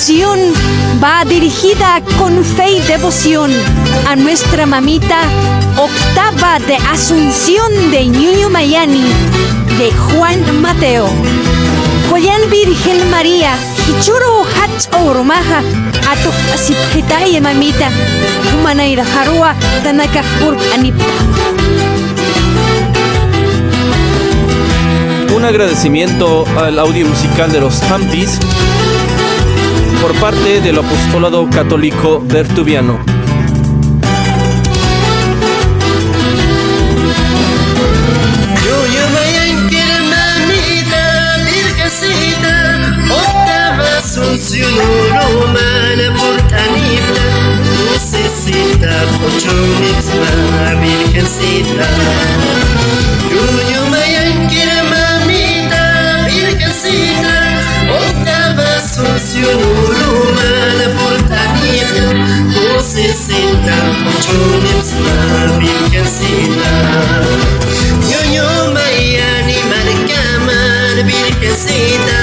canción va dirigida con fe y devoción a nuestra mamita Octava de Asunción de Ñuño Mayani, de Juan Mateo. Koyan Virgen María, Hichuro Hach Oromaja, Atok Asipjitaye mamita, Humanaira Harua, Tanaka Purk Anipta. Un agradecimiento al audio musical de los Hampis por parte del Apostolado Católico Bertubiano. Romana portanita, dulcecita, pochonitma, virgencita. Yuyu mayanquira mamita, virgencita, octava asunción romana portanita, dulcecita, pochonitma, virgencita. Yuyu mayani marcamar, virgencita,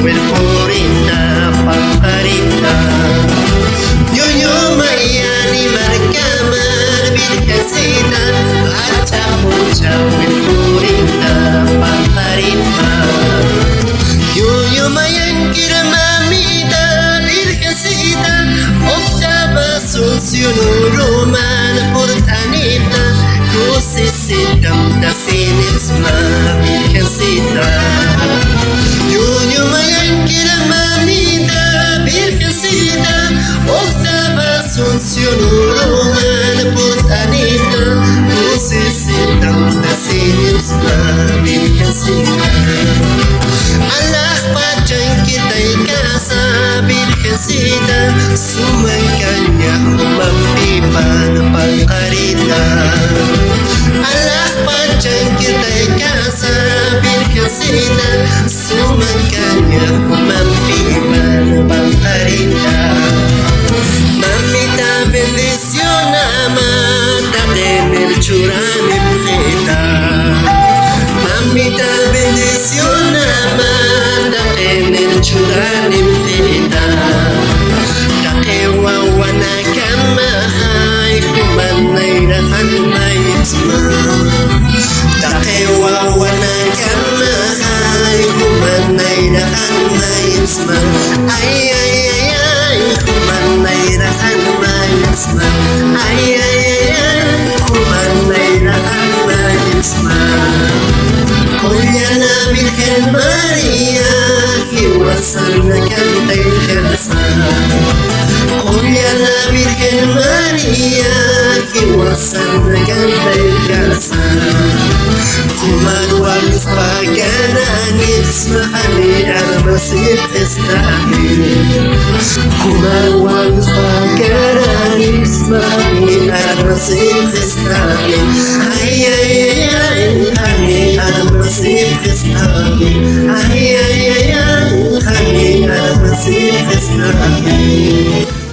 el porinda, pamparita. Yo Mayani marcamar, virgencita, hacha el porinda, pamparita. Yo Mayanquira mamita, virgencita, octava asunción romana portanita, cosecita, tacinitsma, virgencita. Yo Mayanquira mamita, virgencita, octava asunción romana portanita, dulcecita, tacinitsma, virgencita. Allah pachanquita y casa, virgencita, sumancaña, humampipan, pancarita. Allah pachanquita y casa, virgencita, sumancaña, humampipan, pancarita. Mamita bendiciona, mata tener churane pjeta. Mamita bendiciona, mata tener churane pjeta. Dake wawana kama hai humanaira hanmaitma. Dake wawana kama hai humanaira hanmaitma. Ay ay ay ay humanaira hanmaitma. Ay ay ay ay humanaira hanmaitma. Koya la Virgen María, que wasana canta y casa. Koya la Virgen María, que wasana canta y casa. Kumaru alus paganan ismahani al-masih istahli. Kumaru alus paganan ismahani al-masih istahli. Ay ay ay ay hani al-masih istahli. Ay ay ay ay hani al-masih istahli.